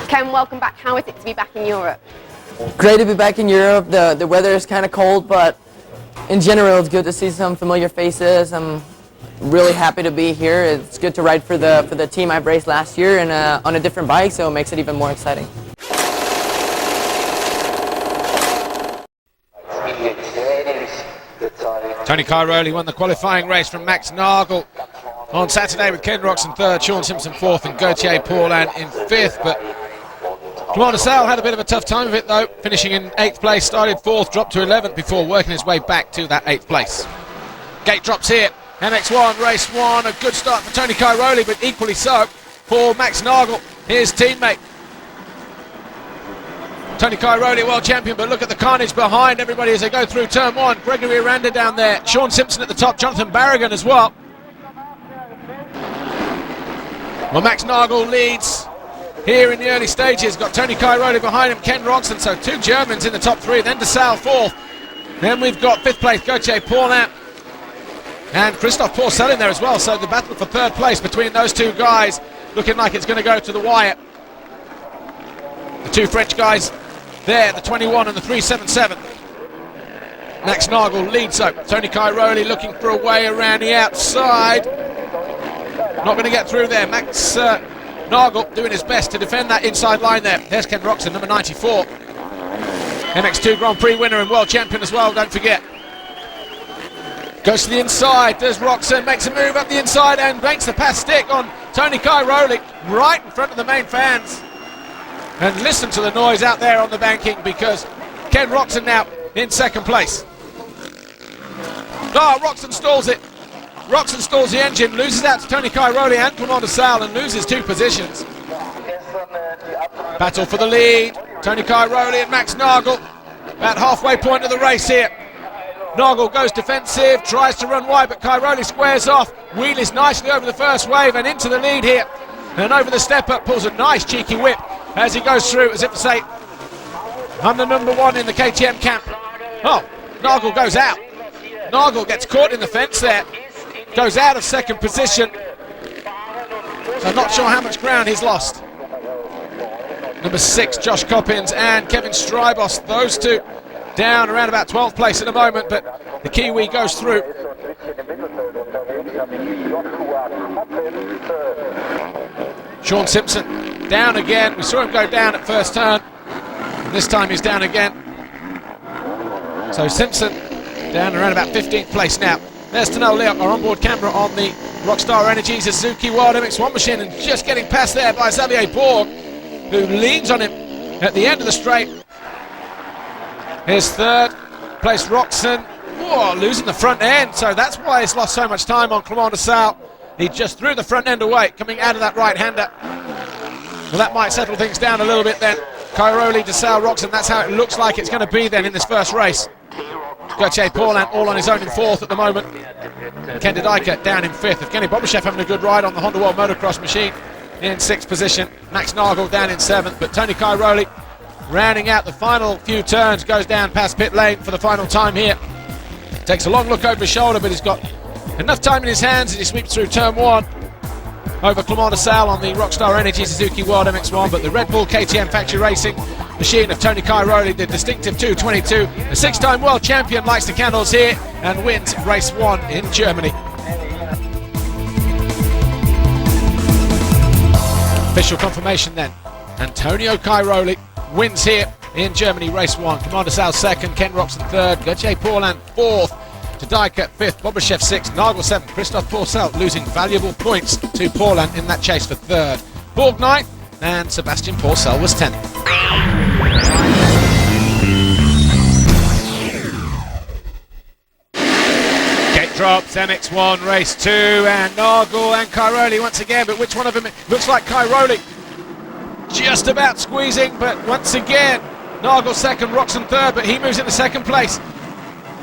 Ken, welcome back. How is it to be back in Europe? Great to be back in Europe. The weather is kind of cold, but in general it's good to see some familiar faces. I'm really happy to be here. It's good to ride for the team I've raced last year and on a different bike, so it makes it even more exciting. Tony Cairoli won the qualifying race from Max Nagel on Saturday with Ken Roczen third, Sean Simpson fourth and Gauthier Paulin in fifth. But Clement Desalle had a bit of a tough time of it though, finishing in 8th place, started 4th, dropped to 11th before working his way back to that 8th place. Gate drops here, MX1, race 1, a good start for Tony Cairoli, but equally so for Max Nagel, his teammate. Tony Cairoli, world champion, but look at the carnage behind everybody as they go through turn 1. Gregory Aranda down there, Sean Simpson at the top, Jonathan Barragan as well. Well, Max Nagel leads here in the early stages, got Tony Cairoli behind him, Ken Roczen, so 2 Germans in the top 3, then Desalle 4th. Then we've got 5th place, Gauthier Paulin, and Christophe Pourcel in there as well, so the battle for 3rd place between those 2 guys looking like it's going to go to the wire. The 2 French guys there, the 21 and the 377. Max Nagel leads so. Tony Cairoli looking for a way around the outside. Not going to get through there. Max Nagel doing his best to defend that inside line there. There's Ken Roczen, number 94. MX2 Grand Prix winner and world champion as well, don't forget. Goes to the inside, there's Roczen, makes a move up the inside and banks the pass stick on Tony Cairoli right in front of the main fans. And listen to the noise out there on the banking because Ken Roczen now in 2nd place. Oh, Roczen stalls it. Roczen stalls the engine, loses out to Tony Cairoli and Clement Desalle and loses 2 positions. Battle for the lead. Tony Cairoli and Max Nagel at halfway point of the race here. Nagel goes defensive, tries to run wide, but Cairoli squares off, wheelies nicely over the first wave and into the lead here. And over the step up, pulls a nice cheeky whip as he goes through, as if to say, I'm the number 1 in the KTM camp. Oh, Nagel goes out. Nagel gets caught in the fence there, goes out of 2nd position. So I'm not sure how much ground he's lost. Number 6, Josh Coppins and Kevin Strybos, those 2 down around about 12th place at the moment, but the Kiwi goes through. Sean Simpson down again. We saw him go down at first turn. And this time he's down again. So Simpson down around about 15th place now. There's Tanel Leok, our onboard camera on the Rockstar Energy Suzuki World MX1 machine, and just getting past there by Xavier Borg, who leans on him at the end of the straight. Here's 3rd place Roczen. Whoa, losing the front end, so that's why he's lost so much time on Clement Desalle. He just threw the front end away, coming out of that right-hander. Well, that might settle things down a little bit then. Cairoli, Desalle, Roczen, that's how it looks like it's going to be then in this first race. Gauthier Paulin all on his own in 4th at the moment. Ken Didika down in 5th. Evgeny Bobashev having a good ride on the Honda World Motocross machine in 6th position. Max Nagel down in 7th, but Tony Cairoli rounding out the final few turns, goes down past pit lane for the final time here. Takes a long look over his shoulder, but he's got enough time in his hands as he sweeps through turn 1 over Clement Desalle on the Rockstar Energy Suzuki World MX1, but the Red Bull KTM factory racing machine of Tony Cairoli, the distinctive 222, a 6-time world champion, lights the candles here and wins race 1 in Germany. Official confirmation then. Antonio Cairoli wins here in Germany race 1. Clement Desalle 2nd, Ken Roczen 3rd, Gauthier Paulin 4th, Didika 5th, Bobashev 6th, Nagel 7th, Christophe Pourcel losing valuable points to Paulin in that chase for 3rd. Borg 9th and Sebastian Pourcel was 10th. Gate drops, MX1 race 2 and Nagel and Cairoli once again, but which one of them? It looks like Cairoli just about squeezing, but once again Nagel 2nd, Roczen 3rd, but he moves into 2nd place.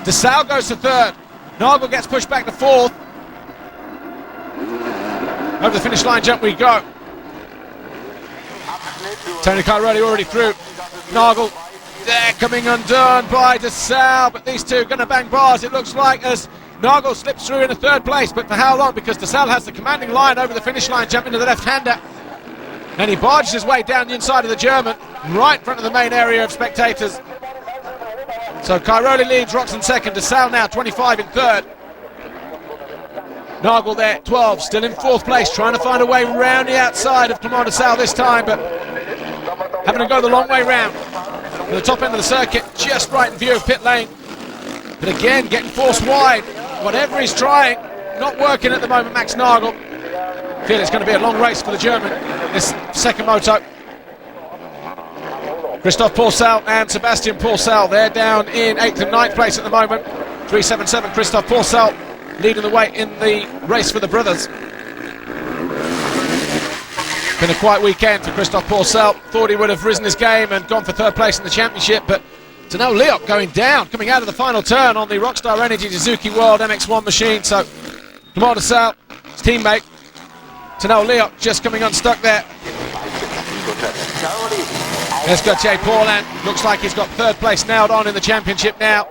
Desalle goes to 3rd. Nagel gets pushed back to 4th. Over the finish line jump we go. Tony Cairoli already through. Nagel there coming undone by Desalle, but these 2 going to bang bars, it looks like, as Nagel slips through into 3rd place, but for how long? Because Desalle has the commanding line over the finish line, jump into the left-hander. And he barges his way down the inside of the German, right in front of the main area of spectators. So Cairoli leads, Roczen second, de Sal now 25 in third. Nagel there, 12, still in fourth place, trying to find a way round the outside of Clement de Sal this time, but having to go the long way round. To the top end of the circuit, just right in view of pit lane. But again, getting forced wide. Whatever he's trying, not working at the moment, Max Nagel. Feel it's going to be a long race for the German, this second moto. Christophe Pourcel and Sebastian Pourcel, they're down in 8th and 9th place at the moment. 377 Christophe Pourcel leading the way in the race for the brothers. Been a quiet weekend for Christophe Pourcel. Thought he would have risen his game and gone for third place in the championship, but Tano Leok going down, coming out of the final turn on the Rockstar Energy Suzuki World MX-1 machine. So Clement de Sal, his teammate, Tano Leok just coming unstuck there. There's Gauthier Paulin. Looks like he's got third place nailed on in the championship now.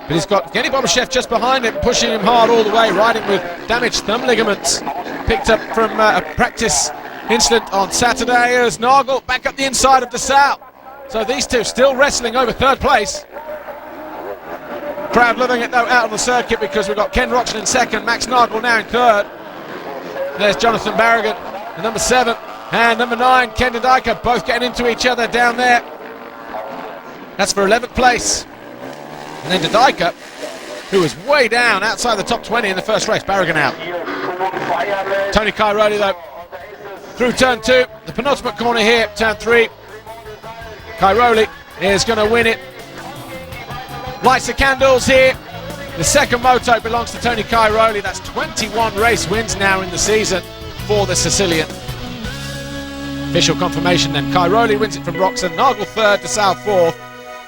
But he's got Kenny Bobashev just behind him, pushing him hard all the way, riding with damaged thumb ligaments. Picked up from a practice incident on Saturday as Nagel back up the inside of de Sal. So these two still wrestling over third place. Crowd loving it though out on the circuit because we've got Ken Roczen in second, Max Nagel now in third. There's Jonathan Barragan, the number 7, and number 9, Ken de Dijker, both getting into each other down there. That's for 11th place. And then de Dijker, who was way down outside the top 20 in the first race, Barragan out. Tony Cairoli though, through turn 2, the penultimate corner here, turn 3. Cairoli is going to win it. Lights the candles here. The second moto belongs to Tony Cairoli. That's 21 race wins now in the season for the Sicilian. Official confirmation then. Cairoli wins it from Roczen. Nagel third, de Sal fourth.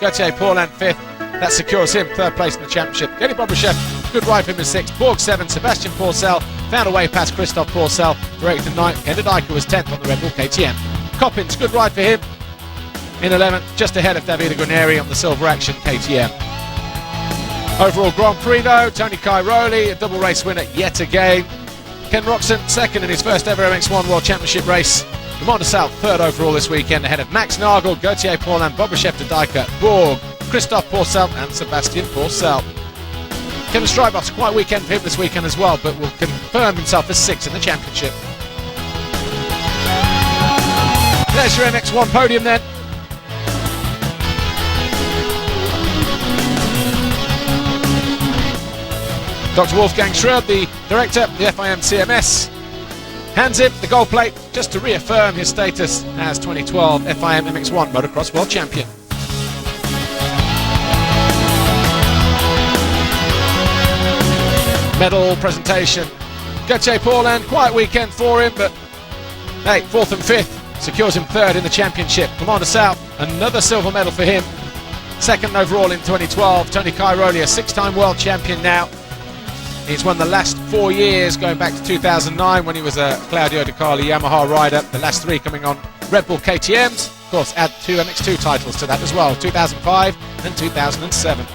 Gauthier Paulin fifth. That secures him third place in the championship. Kenny Bobashev, good ride for him in sixth. Borg 7th. Sebastian Pourcel found a way past Christophe Pourcel for 8th and 9th. Ken de Dijker was 10th on the Red Bull KTM. Coppins, good ride for him in 11th, just ahead of Davide Guarneri on the Silver Action KTM. Overall Grand Prix though, Tony Cairoli, a double race winner yet again. Ken Roczen, second in his first ever MX-1 World Championship race. Clement de Sal, third overall this weekend, ahead of Max Nagel, Gauthier Paulin, Bobashev de Dijker, Borg, Christophe Pourcel and Sebastian Pourcel. Kevin Strijboff's a quiet weekend for him this weekend as well, but will confirm himself as 6th in the championship. There's your MX-1 podium then. Dr. Wolfgang Schröd, the director of the FIM CMS, hands him the gold plate just to reaffirm his status as 2012 FIM MX-1 Motocross World Champion. Medal presentation. Gauthier Paulin, quiet weekend for him, but hey, 4th and 5th secures him 3rd in the championship. Clement de Sal, another silver medal for him. 2nd overall in 2012. Tony Cairoli, a 6-time world champion now. He's won the last 4 years, going back to 2009 when he was a Claudio De Carli Yamaha rider. The last 3 coming on Red Bull KTMs. Of course, add 2 MX-2 titles to that as well, 2005 and 2007.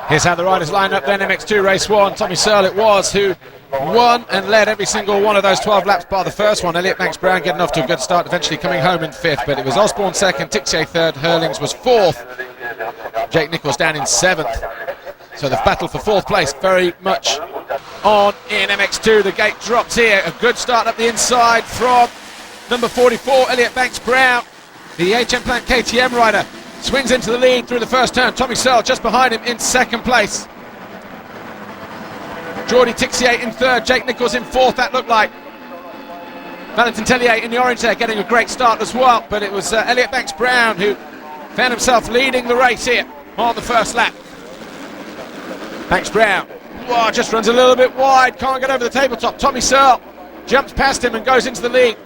Here's how the riders line up then. MX-2 race 1. Tommy Searle it was who won and led every single one of those 12 laps bar the first one. Elliot Banks Brown getting off to a good start, eventually coming home in 5th, but it was Osborne 2nd, Tixier 3rd, Hurlings was 4th, Jake Nichols down in 7th. So the battle for 4th place very much on in MX-2. The gate drops here. A good start up the inside from number 44, Elliot Banks Brown. The HM Plant KTM rider swings into the lead through the first turn. Tommy Searle just behind him in 2nd place. Jordi Tixier in 3rd, Jake Nichols in 4th, that looked like. Valentin Tellier in the orange there getting a great start as well, but it was Elliot Banks Brown who found himself leading the race here on the first lap. Banks Brown, whoa, just runs a little bit wide, can't get over the tabletop. Tommy Searle jumps past him and goes into the lead.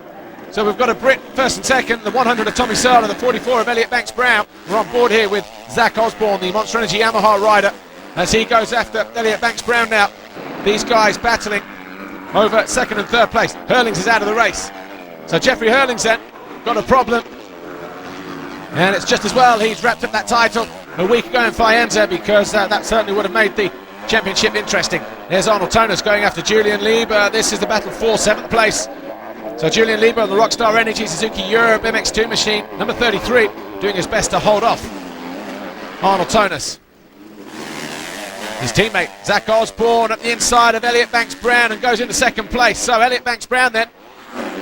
So we've got a Brit 1st and 2nd, the 100 of Tommy Searle and the 44 of Elliot Banks Brown. We're on board here with Zach Osborne, the Monster Energy Yamaha rider, as he goes after Elliot Banks Brown now. These guys battling over 2nd and 3rd place. Hurlings is out of the race. So Jeffrey Hurlings then got a problem. And it's just as well he's wrapped up that title a week ago in Faenza, because that certainly would have made the championship interesting. There's Arnold Tonas going after Julian Lieber. This is the battle for 7th place So Julian Lieber on the Rockstar Energy Suzuki Europe MX-2 machine, number 33, doing his best to hold off Arnold Tonus. His teammate Zach Osborne at the inside of Elliot Banks-Brown and goes into second place. So Elliot Banks-Brown then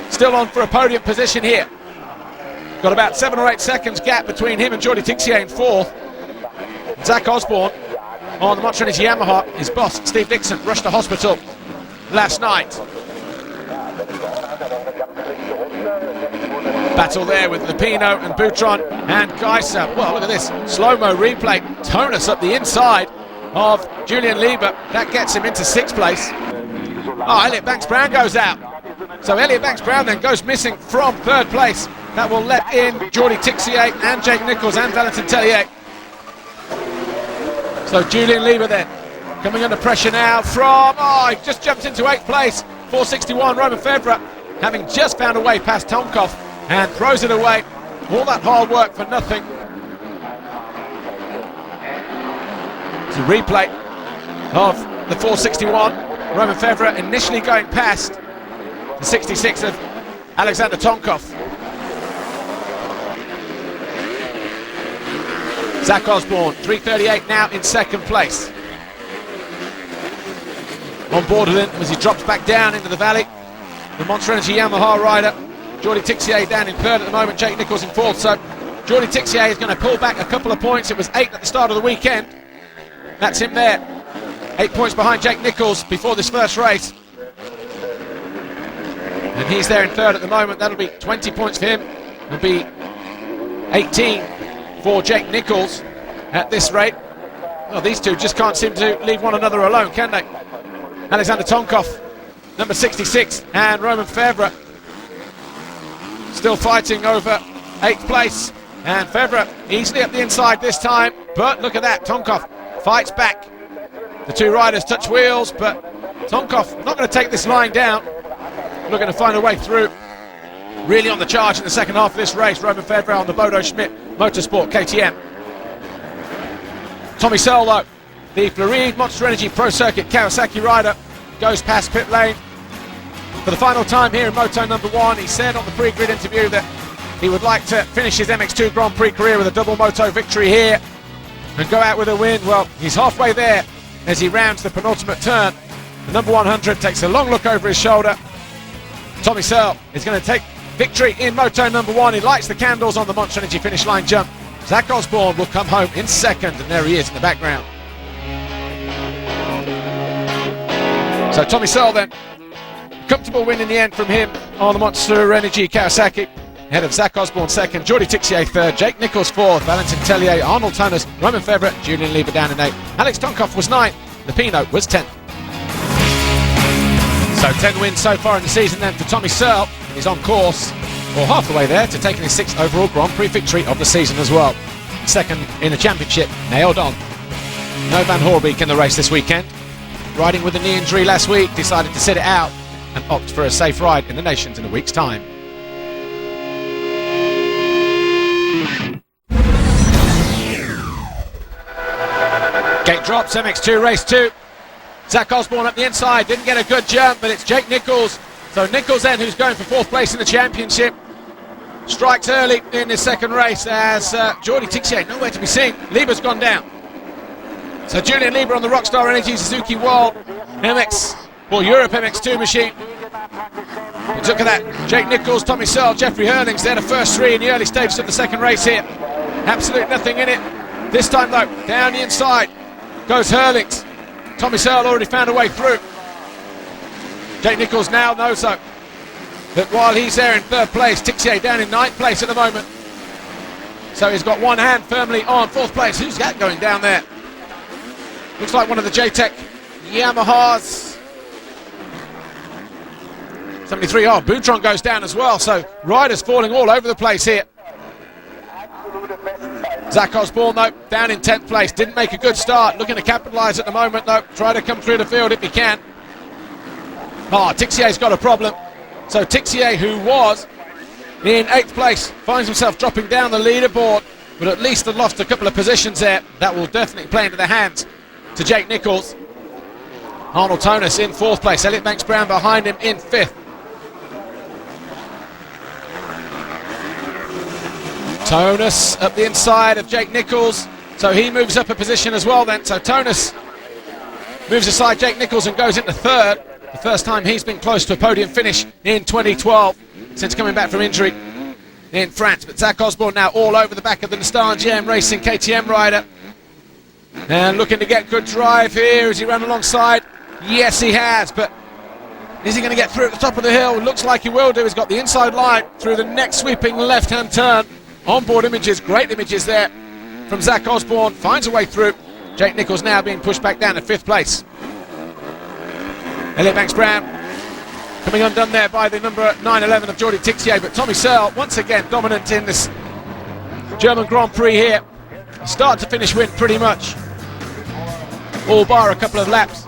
still on for a podium position here. Got about 7 or 8 seconds gap between him and Jordi Tixier in fourth. Zach Osborne on the Monster Energy Yamaha. His boss Steve Dixon rushed to hospital last night. Battle there with Lupino and Boutron and Geiser. Well, look at this slow-mo replay. Tonus up the inside of Julian Lieber. That gets him into 6th place. Oh, Elliot Banks-Brown goes out. So Elliot Banks-Brown then goes missing from 3rd place. That will let in Jordi Tixier and Jake Nichols and Valentin Tellier. So Julian Lieber then coming under pressure now from, he just jumped into 8th place. 461, Roman Febvre, having just found a way past Tomkov and throws it away. All that hard work for nothing. It's a replay of the 461. Roman Febvre initially going past the 66 of Alexander Tomkov. Zach Osborne, 3:38 now in 2nd place. On board with him as he drops back down into the valley. The Monster Energy Yamaha rider, Jordi Tixier down in 3rd at the moment, Jake Nichols in 4th. So Jordi Tixier is going to pull back a couple of points. It was 8 at the start of the weekend. That's him there. 8 points behind Jake Nichols before this first race. And he's there in 3rd at the moment. That'll be 20 points for him. It'll be 18 for Jake Nichols at this rate. Well, these two just can't seem to leave one another alone, can they? Alexander Tomkov, number 66, and Roman Febvre still fighting over 8th place. And Febvre easily up the inside this time, but look at that, Tomkov fights back. The two riders touch wheels, but Tomkov not going to take this line down, looking to find a way through. Really on the charge in the second half of this race. Roman Febvre on the Bodo Schmidt Motorsport KTM. Tommy Searle, though, the Floride Monster Energy Pro Circuit Kawasaki rider, goes past pit lane for the final time here in Moto number 1. He said on the pre-grid interview that he would like to finish his MX2 Grand Prix career with a double Moto victory here and go out with a win. Well, he's halfway there as he rounds the penultimate turn. The number 100 takes a long look over his shoulder. Tommy Searle is going to take victory in Moto number 1. He lights the candles on the Monster Energy finish line jump. Zach Osborne will come home in 2nd, and there he is in the background. So Tommy Searle then, comfortable win in the end from him on the Monster Energy Kawasaki. Ahead of Zach Osborne 2nd, Jordi Tixier 3rd, Jake Nichols 4th, Valentin Tellier, Arnold Tonus, Roman Febvre, Julian Lieber down in 8th. Alex Tomkov was 9th, Lupino was 10th. So 10 wins so far in the season then for Tommy Searle. He's on course, or half the way there, to taking his 6th overall Grand Prix victory of the season as well. 2nd in the championship, nailed on. No Van Hoorbeek in the race this weekend. Riding with a knee injury last week, decided to sit it out and opt for a safe ride in the Nations in a week's time. Gate drops, MX2 race 2. Zach Osborne up the inside, didn't get a good jump, but it's Jake Nichols. So Nichols then, who's going for 4th place in the championship, strikes early in his 2nd race as Jordi Tixier nowhere to be seen. Lieber's gone down. So Julian Lieber on the Rockstar Energy Suzuki World Europe MX2 machine. But look at that, Jake Nichols, Tommy Searle, Jeffrey Hurlings, they're the first 3 in the early stages of the 2nd race here. Absolutely nothing in it. This time though, down the inside goes Hurlings. Tommy Searle already found a way through. Jake Nichols now knows though that while he's there in 3rd place, Tixier down in 9th place at the moment. So he's got one hand firmly on 4th place. Who's that going down there? Looks like one of the JTEC Yamahas. 73, Boutron goes down as well, so riders falling all over the place here. Zach Osborne though, down in 10th place, didn't make a good start, looking to capitalise at the moment though, try to come through the field if he can. Tixier's got a problem. So Tixier, who was in 8th place, finds himself dropping down the leaderboard, but at least had lost a couple of positions there. That will definitely play into the hands to Jake Nichols. Arnold Tonus in 4th place, Elliot Banks-Brown behind him in 5th. Tonus up the inside of Jake Nichols, so he moves up a position as well then. So Tonus moves aside Jake Nichols and goes into third. The first time he's been close to a podium finish in 2012 since coming back from injury in France. But Zach Osborne now all over the back of the Nistan GM Racing KTM rider. And looking to get good drive here as he ran alongside. Yes, he has, but is he going to get through at the top of the hill? Looks like he will do. He's got the inside line through the next sweeping left-hand turn. Onboard images, great images there from Zach Osborne. Finds a way through. Jake Nichols now being pushed back down to 5th place. Elliot Banks-Brown coming undone there by the number 911 of Jordi Tixier, but Tommy Searle once again dominant in this German Grand Prix here. Start to finish win pretty much, all bar a couple of laps.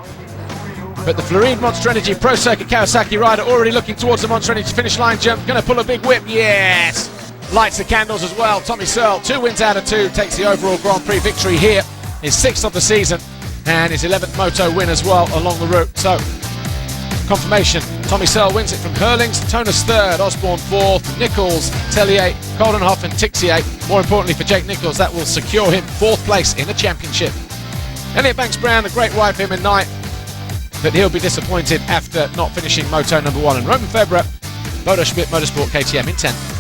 But the Floride Monster Energy Pro Circuit Kawasaki rider already looking towards the Monster Energy finish line jump, going to pull a big whip, yes! Lights the candles as well. Tommy Searle, 2 wins out of 2, takes the overall Grand Prix victory here, his 6th of the season, and his 11th moto win as well along the route. So, confirmation, Tommy Searle wins it from Hurlings, Tonus 3rd, Osborne 4th, Nichols, Tellier, Coldenhoff and Tixier. More importantly for Jake Nichols, that will secure him 4th place in the championship. Elliot Banks-Brown, a great ride for him in 9th, but he'll be disappointed after not finishing moto number 1. And Roman Febvre, Bodo Schmidt Motorsport KTM in 10th.